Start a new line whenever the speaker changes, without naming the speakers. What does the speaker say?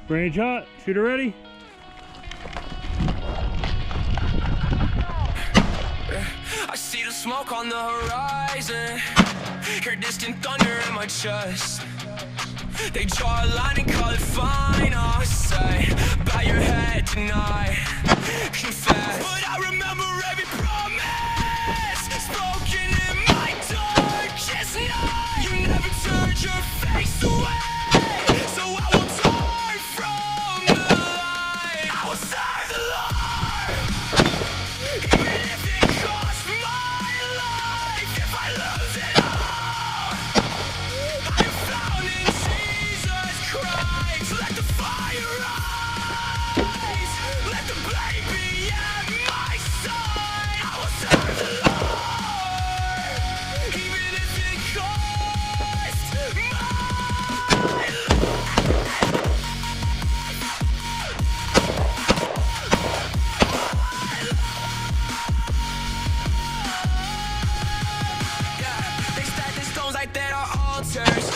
Range hot, shooter ready.
I see the smoke on the horizon, hear distant thunder in my chest. They draw a line and call it final. Say, bow your head tonight, confess. But I remember every promise spoken in my darkest night. You never turned your face away, so I will turn from the light. I will serve the Lord, even if it costs my life. If I lose it all, I am found in Jesus Christ. Let the fire rise, let the blade be at my side. I will serve the Lord, even if it costs my life. Yeah, they stack the stones like they are altars.